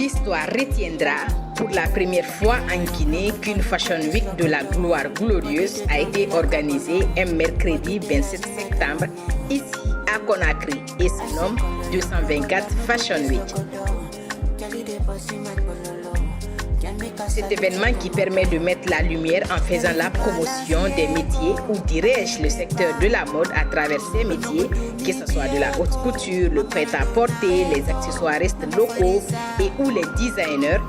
L'histoire retiendra pour la première fois en Guinée qu'une Fashion Week de la gloire glorieuse a été organisée un mercredi 27 septembre ici à Conakry et se nomme 224 Fashion Week. Cet événement qui permet de mettre la lumière en faisant la promotion des métiers ou dirais-je le secteur de la mode à travers ces métiers, que ce soit de la haute couture, le prêt-à-porter, les accessoiristes locaux et ou les designers.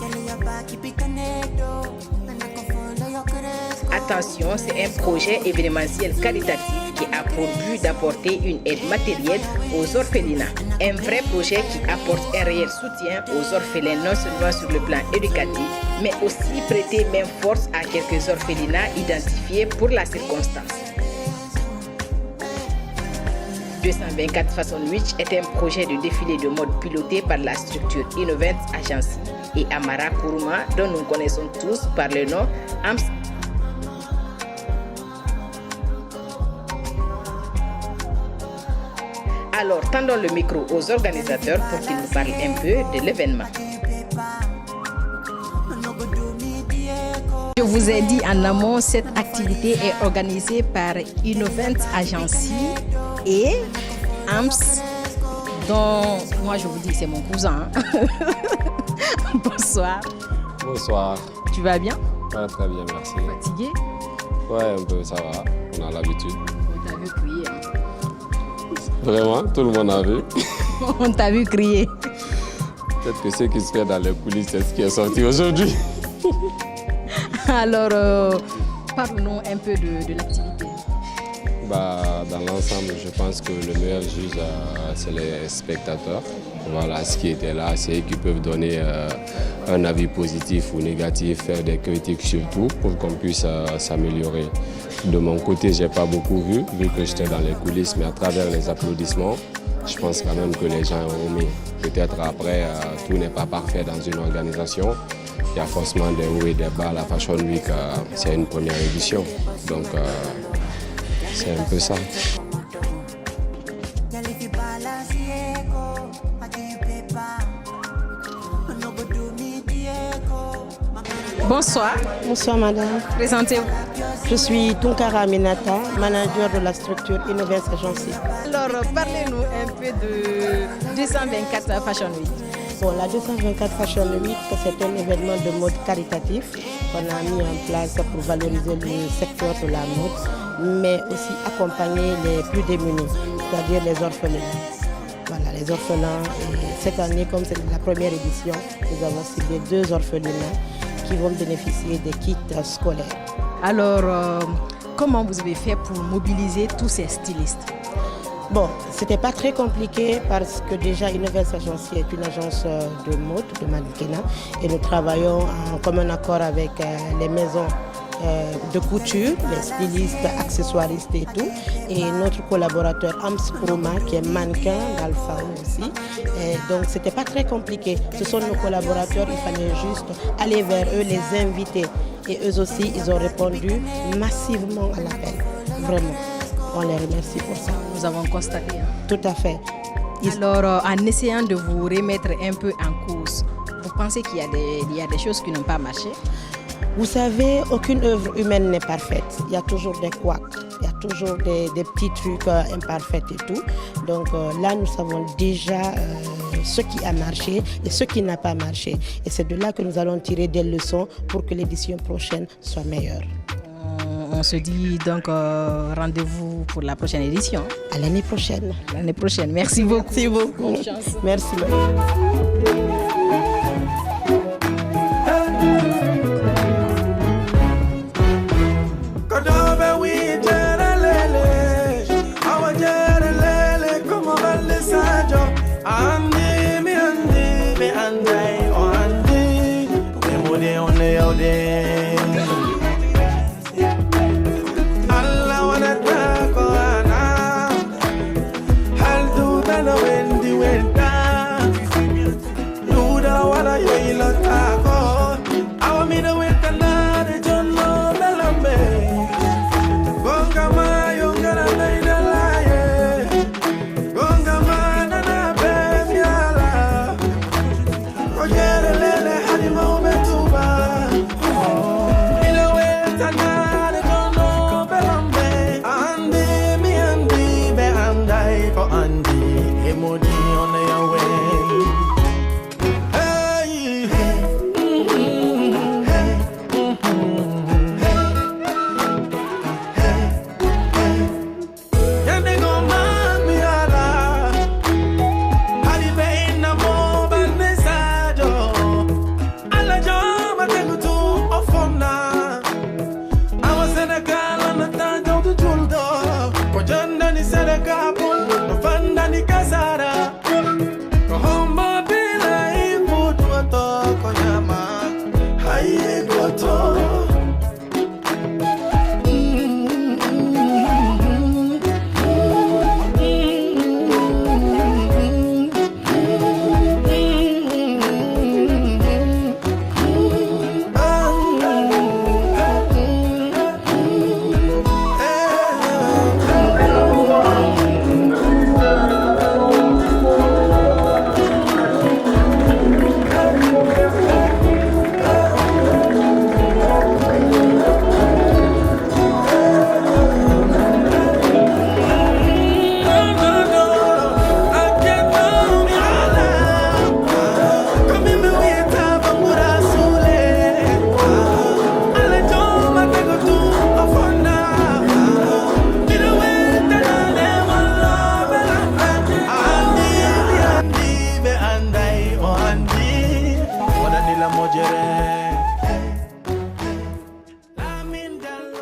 Attention, c'est un projet événementiel caritatif qui a pour but d'apporter une aide matérielle aux orphelinats. Un vrai projet qui apporte un réel soutien aux orphelins non seulement sur le plan éducatif, mais aussi prêter main force à quelques orphelinats identifiés pour la circonstance. 224 Fashion Week est un projet de défilé de mode piloté par la structure Innovent Agency et Amara Kourouma, dont nous connaissons tous par le nom AMS. Alors, tendons le micro aux organisateurs pour qu'ils nous parlent un peu de l'événement. Je vous ai dit en amont, cette activité est organisée par Innovent Agency et AMS, dont moi je vous dis c'est mon cousin. Bonsoir. Bonsoir. Tu vas bien? Ouais, très bien, merci. Fatigué? Ouais, un peu, ça va. On a l'habitude. On t'a vu crier. Vraiment, tout le monde a vu. On t'a vu crier. Peut-être que ce qui se fait dans les coulisses, c'est ce qui est sorti aujourd'hui. Alors, parle-nous un peu de l'activité. Dans l'ensemble, je pense que le meilleur juge, c'est les spectateurs. Voilà, ce qui était là, c'est eux qui peuvent donner un avis positif ou négatif, faire des critiques surtout pour qu'on puisse s'améliorer. De mon côté, je n'ai pas beaucoup vu que j'étais dans les coulisses, mais à travers les applaudissements, je pense quand même que les gens ont aimé. Peut-être après, tout n'est pas parfait dans une organisation. Il y a forcément des hauts et des bas. La Fashion Week, c'est une première édition. Donc, c'est un peu ça. Bonsoir. Bonsoir madame. Présentez-vous. Je suis Tunkara Aminata, manager de la structure Innovent Agency. Alors, parlez-nous un peu de 224 Fashion Week. Bon, la 224 Fashion Week, c'est un événement de mode caritatif qu'on a mis en place pour valoriser le secteur de la mode, mais aussi accompagner les plus démunis, c'est-à-dire les orphelins. Voilà, les orphelins. Et cette année, comme c'est la première édition, nous avons ciblé 2 orphelinats qui vont bénéficier des kits scolaires. Alors, comment vous avez fait pour mobiliser tous ces stylistes? Bon, c'était pas très compliqué parce que déjà Innovent Agency est une agence de mode, de mannequinat, et nous travaillons en commun accord avec les maisons de couture, les stylistes, accessoiristes et tout, et notre collaborateur Ams Kourouma qui est mannequin d'Alpha aussi. Et donc c'était pas très compliqué. Ce sont nos collaborateurs, il fallait juste aller vers eux, les inviter. Et eux aussi, ils ont répondu massivement à l'appel. Vraiment. On les remercie pour ça. Nous avons constaté. Tout à fait. Alors, en essayant de vous remettre un peu en cause, vous pensez qu'il y a des choses qui n'ont pas marché? Vous savez, aucune œuvre humaine n'est parfaite. Il y a toujours des couacs, il y a toujours des petits trucs imparfaits et tout. Donc là, nous savons déjà ce qui a marché et ce qui n'a pas marché. Et c'est de là que nous allons tirer des leçons pour que l'édition prochaine soit meilleure. On se dit donc rendez-vous pour la prochaine édition. À l'année prochaine. L'année prochaine. Merci beaucoup. Merci beaucoup. Bonne chance. Merci. Oye,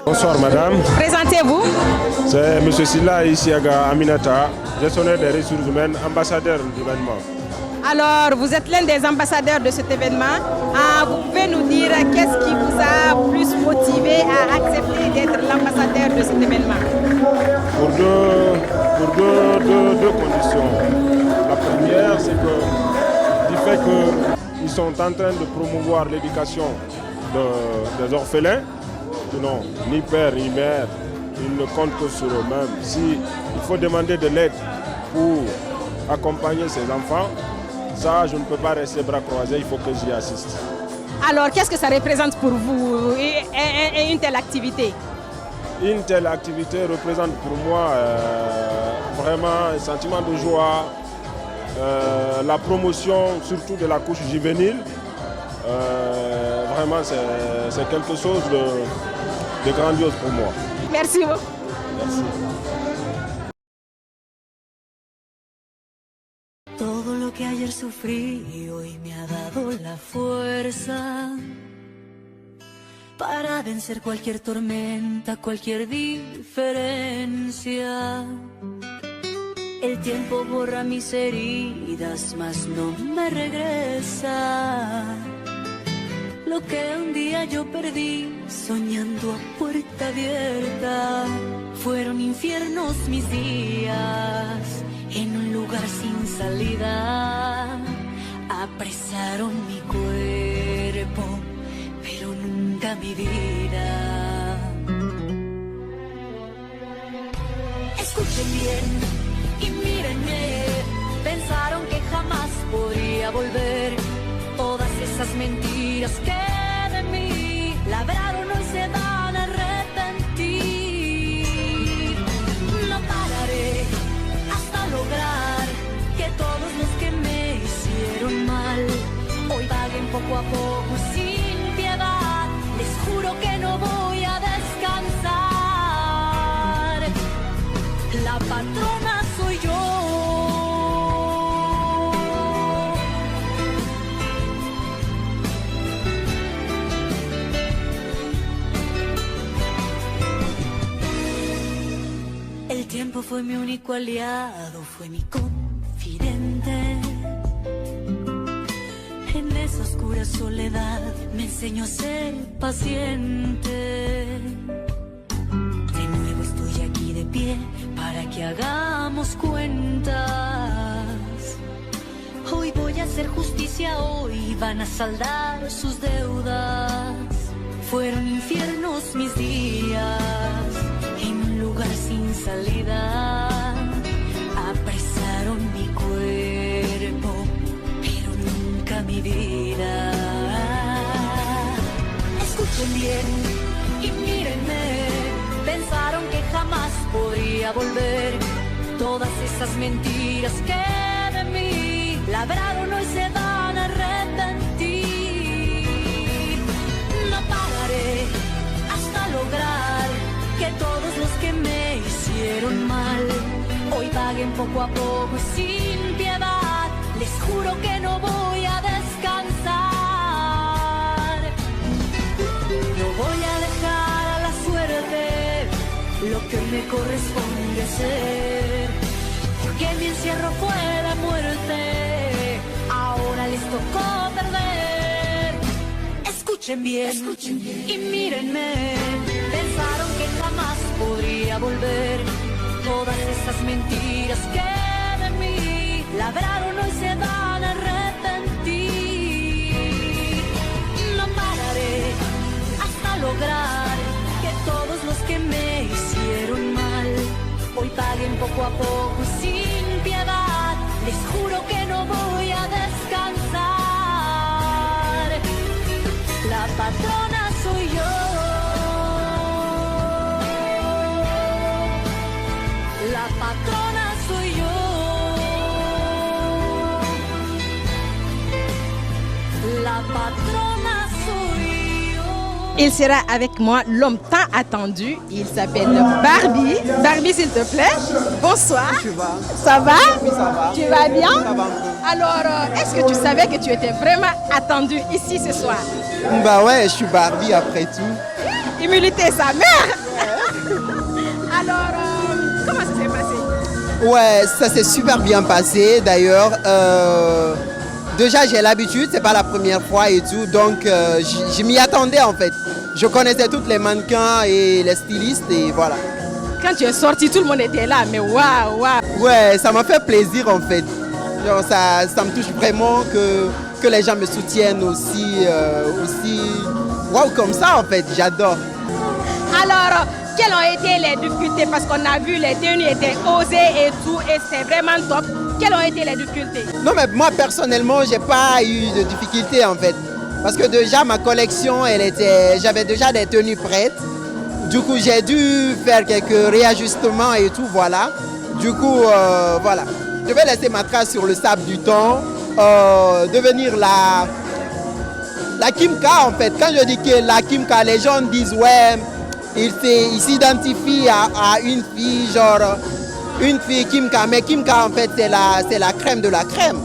Bonsoir madame. Présentez-vous. C'est M. Silla Isiaga Aminata, gestionnaire des ressources humaines, ambassadeur de l'événement. Alors, vous êtes l'un des ambassadeurs de cet événement. Vous pouvez nous dire qu'est-ce qui vous a plus motivé à accepter d'être l'ambassadeur de cet événement? Pour deux conditions. La première, c'est que du fait qu'ils sont en train de promouvoir l'éducation des orphelins, qui n'ont ni père ni mère, ils ne comptent que sur eux-mêmes. S'il faut demander de l'aide pour accompagner ces enfants, ça, je ne peux pas rester bras croisés, il faut que j'y assiste. Alors, qu'est-ce que ça représente pour vous, une telle activité? Une telle activité représente pour moi vraiment un sentiment de joie, la promotion surtout de la couche juvénile. Vraiment, c'est quelque chose de grandiose pour moi. Merci beaucoup. Merci. Todo lo que ayer sufrí hoy me ha dado la fuerza para vencer cualquier tormenta, cualquier diferencia. El tiempo borra mis heridas, mas no me regresa lo que un día yo perdí soñando a puerta abierta. Fueron infiernos mis días en un lugar sin salida. Apresaron mi cuerpo, pero nunca mi vida. Escuchen bien y mírenme. Pensaron que jamás podría volver. Todas esas mentiras que de mí labraron hoy se van a arrepentir. No pararé hasta lograr que todos los que me hicieron mal hoy paguen poco a poco sin piedad. Les juro que no voy a descansar. La patrona soy yo. El tiempo fue mi único aliado, fue mi confidente. En esa oscura soledad me enseñó a ser paciente. De nuevo estoy aquí de pie para que hagamos cuentas. Hoy voy a hacer justicia, hoy van a saldar sus deudas. Fueron infiernos mis días en un lugar sin salida. Apresaron mi cuerpo, pero nunca mi vida. Escuchen bien y mírenme. Pensaron que jamás podría volver. Todas esas mentiras que de mí labraron hoy se van a arrepentir. No pararé hasta lograr que todos los que me hicieron mal hoy paguen poco a poco y sin piedad. Les juro que no voy a descansar. No voy a dejar a la suerte lo que me corresponde ser, porque mi encierro fue la muerte. Ahora les tocó perder. Escuchen bien y mírenme. Pensaron que jamás podría volver. Todas esas mentiras que de mí labraron hoy se van a arrepentir. No pararé hasta lograr que todos los que me hicieron mal hoy paguen poco a poco sin piedad. Les juro que no voy a descansar. La patrona soy yo. La patrona soy yo. La patrona soy yo. Il sera avec moi l'homme tant attendu. Il s'appelle Barbie. Barbie, s'il te plaît. Bonsoir. Tu vas? Ça va? Oui, ça va. Tu vas bien? Ça va un peu. Alors, est-ce que tu savais que tu étais vraiment attendue ici ce soir? Bah ouais, je suis Barbie après tout. Humilité sa mère. Alors, comment ça s'est passé? Ouais, ça s'est super bien passé d'ailleurs. Déjà j'ai l'habitude, c'est pas la première fois et tout, donc je m'y attendais en fait. Je connaissais tous les mannequins et les stylistes et voilà. Quand tu es sorti, tout le monde était là, mais waouh, waouh. Ouais, ça m'a fait plaisir en fait. Genre, ça me touche vraiment que les gens me soutiennent aussi waouh comme ça en fait, j'adore. Alors, quelles ont été les difficultés? Parce qu'on a vu les tenues étaient osées et tout, et c'est vraiment top. Quelles ont été les difficultés? Non mais moi personnellement, j'ai pas eu de difficultés en fait. Parce que déjà ma collection, j'avais déjà des tenues prêtes. Du coup, j'ai dû faire quelques réajustements et tout, voilà. Du coup, voilà. Je vais laisser ma trace sur le sable du temps, devenir la Kimka en fait. Quand je dis que la Kimka, les gens disent ouais, il s'identifie à une fille, genre une fille Kimka. Mais Kimka en fait, c'est la crème de la crème.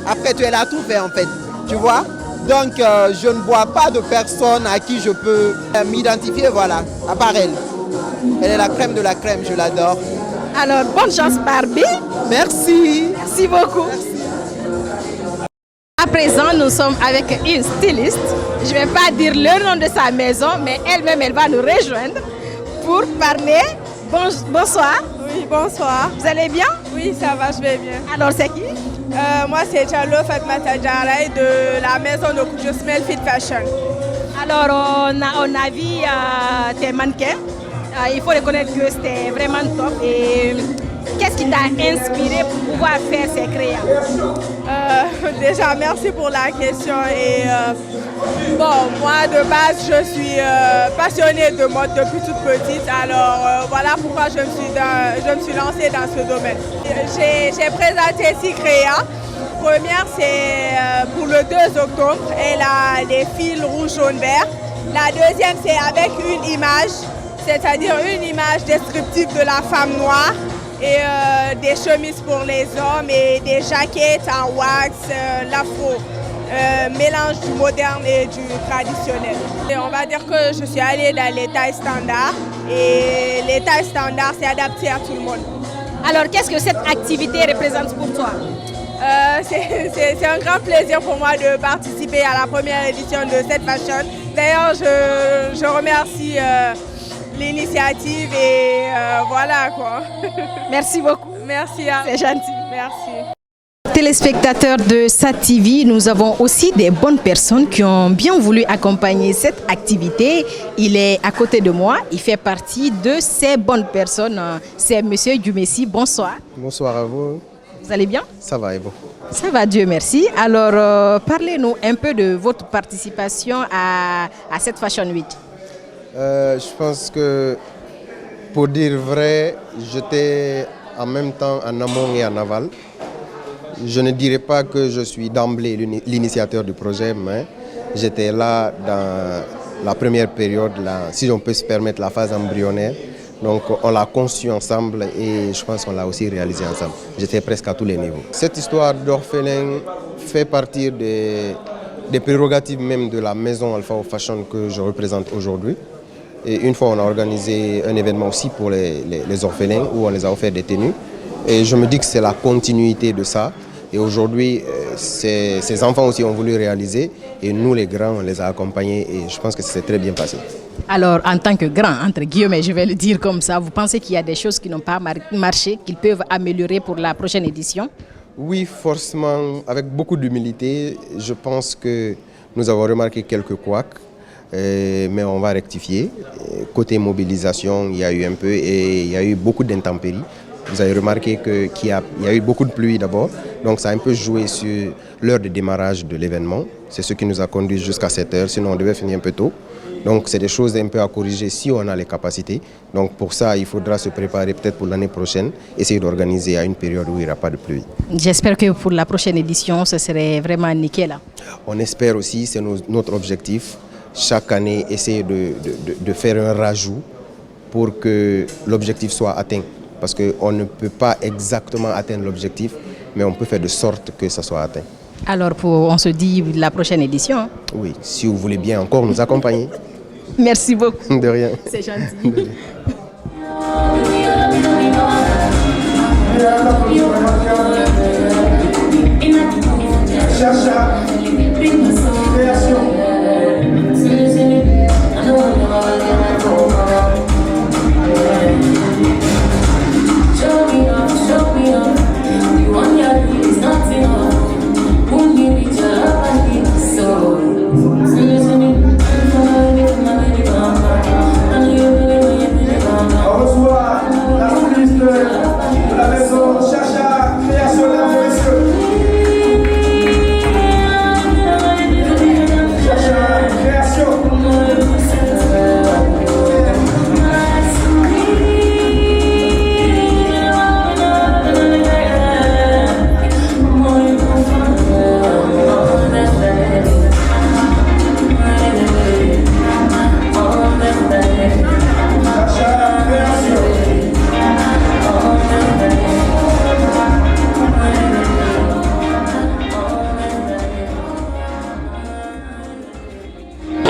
Après, tu es là tout fait en fait, tu vois. Donc, je ne vois pas de personne à qui je peux m'identifier, voilà, à part elle. Elle est la crème de la crème, je l'adore. Alors, bonne chance Barbie. Merci. Merci beaucoup. Merci. À présent, nous sommes avec une styliste. Je ne vais pas dire le nom de sa maison, mais elle-même, elle va nous rejoindre pour parler. Bonsoir. Oui, bonsoir. Vous allez bien? Oui, ça va, je vais bien. Alors, c'est qui? Moi, c'est Diallo Fatmata Diarraï de la maison de couture Smell Fit Fashion. Alors, on a vu tes mannequins. Il faut reconnaître que c'était vraiment top. Et qu'est-ce qui t'a inspiré pour pouvoir faire ces créas? Déjà, merci pour la question. Et bon, moi, de base, je suis passionnée de mode depuis toute petite. Alors, voilà pourquoi je me suis lancée dans ce domaine. J'ai présenté 6 créas. Première, c'est pour le 2 octobre. Elle a les fils rouge, jaune, vert. La deuxième, c'est avec une image, c'est-à-dire une image descriptive de la femme noire. Et des chemises pour les hommes et des jaquettes en wax, l'afro, mélange du moderne et du traditionnel. Et on va dire que je suis allée dans les tailles standards et les tailles standards, c'est adapté à tout le monde. Alors, qu'est-ce que cette activité représente pour toi? C'est un grand plaisir pour moi de participer à la première édition de cette fashion. D'ailleurs, je remercie l'initiative et voilà quoi. Merci beaucoup. Merci. C'est gentil. Merci. Téléspectateurs de SAT-TV, nous avons aussi des bonnes personnes qui ont bien voulu accompagner cette activité. Il est à côté de moi, il fait partie de ces bonnes personnes. C'est Monsieur Dumessi, bonsoir. Bonsoir à vous. Vous allez bien? Ça va et vous? Ça va, Dieu merci. Alors, parlez-nous un peu de votre participation à cette Fashion Week. Je pense que, pour dire vrai, j'étais en même temps en amont et en aval. Je ne dirais pas que je suis d'emblée l'initiateur du projet, mais j'étais là dans la première période, si on peut se permettre, la phase embryonnaire. Donc on l'a conçu ensemble et je pense qu'on l'a aussi réalisé ensemble. J'étais presque à tous les niveaux. Cette histoire d'orphelin fait partie des prérogatives même de la maison Alpha Fashion que je représente aujourd'hui. Et une fois, on a organisé un événement aussi pour les orphelins où on les a offert des tenues. Et je me dis que c'est la continuité de ça. Et aujourd'hui, ces enfants aussi ont voulu réaliser. Et nous, les grands, on les a accompagnés. Et je pense que c'est très bien passé. Alors, en tant que grand, entre guillemets, je vais le dire comme ça, vous pensez qu'il y a des choses qui n'ont pas marché, qu'ils peuvent améliorer pour la prochaine édition? Oui, forcément, avec beaucoup d'humilité. Je pense que nous avons remarqué quelques couacs. Mais on va rectifier. Côté mobilisation, il y a eu un peu et il y a eu beaucoup d'intempéries. Vous avez remarqué qu'il y a eu beaucoup de pluie d'abord, donc ça a un peu joué sur l'heure de démarrage de l'événement. C'est ce qui nous a conduit jusqu'à 7 heures, sinon on devait finir un peu tôt. Donc c'est des choses un peu à corriger si on a les capacités. Donc pour ça, il faudra se préparer peut-être pour l'année prochaine, essayer d'organiser à une période où il n'y aura pas de pluie. J'espère que pour la prochaine édition, ce serait vraiment nickel. On espère aussi, c'est notre objectif. Chaque année, essayer de faire un rajout pour que l'objectif soit atteint. Parce qu'on ne peut pas exactement atteindre l'objectif mais on peut faire de sorte que ça soit atteint. Alors, on se dit la prochaine édition. Hein? Oui, si vous voulez bien encore nous accompagner. Merci beaucoup. De rien. C'est gentil.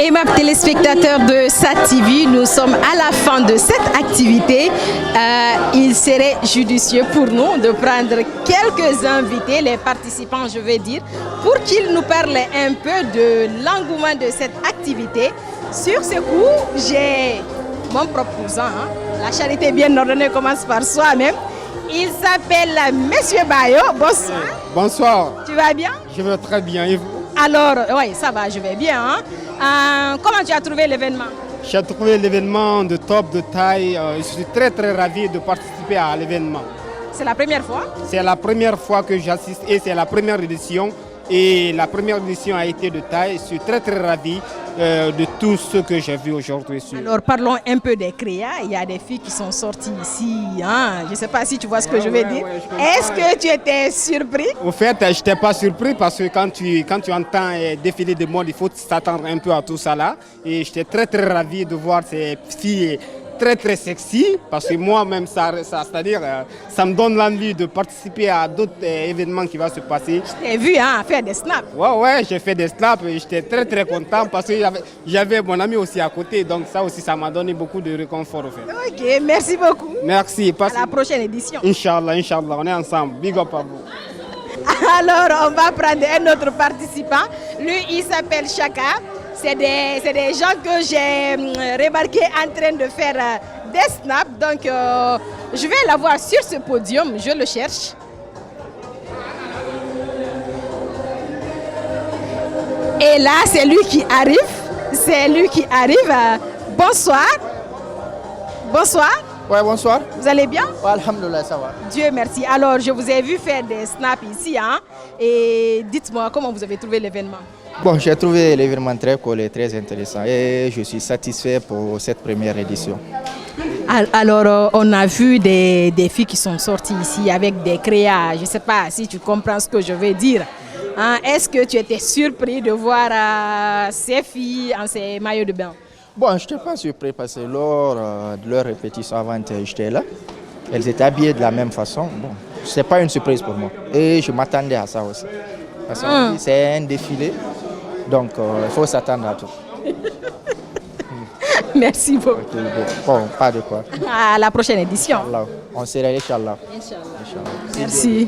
Aimables téléspectateurs de SAT-TV, nous sommes à la fin de cette activité. Il serait judicieux pour nous de prendre quelques invités, les participants je vais dire, pour qu'ils nous parlent un peu de l'engouement de cette activité. Sur ce coup, j'ai mon propre cousin, hein. La charité bien ordonnée commence par soi-même. Il s'appelle Monsieur Bayo. Bonsoir. Bonsoir. Tu vas bien? Je vais très bien. Et vous? Alors, oui, ça va, je vais bien. Hein? Comment tu as trouvé l'événement? J'ai trouvé l'événement de top, de taille. Je suis très ravi de participer à l'événement. C'est la première fois? C'est la première fois que j'assiste et c'est la première édition. Et la première édition a été de taille. Je suis très ravi de tout ce que j'ai vu aujourd'hui. Alors parlons un peu des créas. Il y a des filles qui sont sorties ici. Hein? Je ne sais pas si tu vois ce que je veux dire. Est-ce que tu étais surpris? Au fait, je n'étais pas surpris parce que quand tu entends défiler de mode, il faut s'attendre un peu à tout ça là. Et j'étais très ravi de voir ces filles très sexy, parce que moi-même, c'est-à-dire, ça me donne l'envie de participer à d'autres événements qui vont se passer. Je t'ai vu faire des snaps. Ouais, j'ai fait des snaps et j'étais très content parce que j'avais mon ami aussi à côté, donc ça aussi, ça m'a donné beaucoup de réconfort. Au fait. Ok, merci beaucoup. Merci. À la prochaine édition. Inch'Allah, on est ensemble. Big up à vous. Alors, on va prendre un autre participant. Lui, il s'appelle Chaka. C'est des gens que j'ai remarqué en train de faire des snaps. Donc, je vais l'avoir sur ce podium. Je le cherche. Et là, c'est lui qui arrive. Bonsoir. Bonsoir. Ouais, bonsoir. Vous allez bien? Ouais, alhamdoulilah, ça va. Dieu merci. Alors, je vous ai vu faire des snaps ici. Hein? Et dites-moi, comment vous avez trouvé l'événement? Bon, j'ai trouvé l'événement très cool et très intéressant et je suis satisfait pour cette première édition. Alors, on a vu des filles qui sont sorties ici avec des créas. Je ne sais pas si tu comprends ce que je veux dire. Hein? Est-ce que tu étais surpris de voir ces filles en ces maillots de bain? Bon, je n'étais pas surpris parce que lors de leur répétition avant, j'étais là. Elles étaient habillées de la même façon. Bon, ce n'est pas une surprise pour moi. Et je m'attendais à ça aussi. Parce que c'est un défilé. Donc, il faut s'attendre à tout. Merci beaucoup. Bon, pas de quoi. À la prochaine édition. Inch'Allah. On sera Inch'Allah. Merci.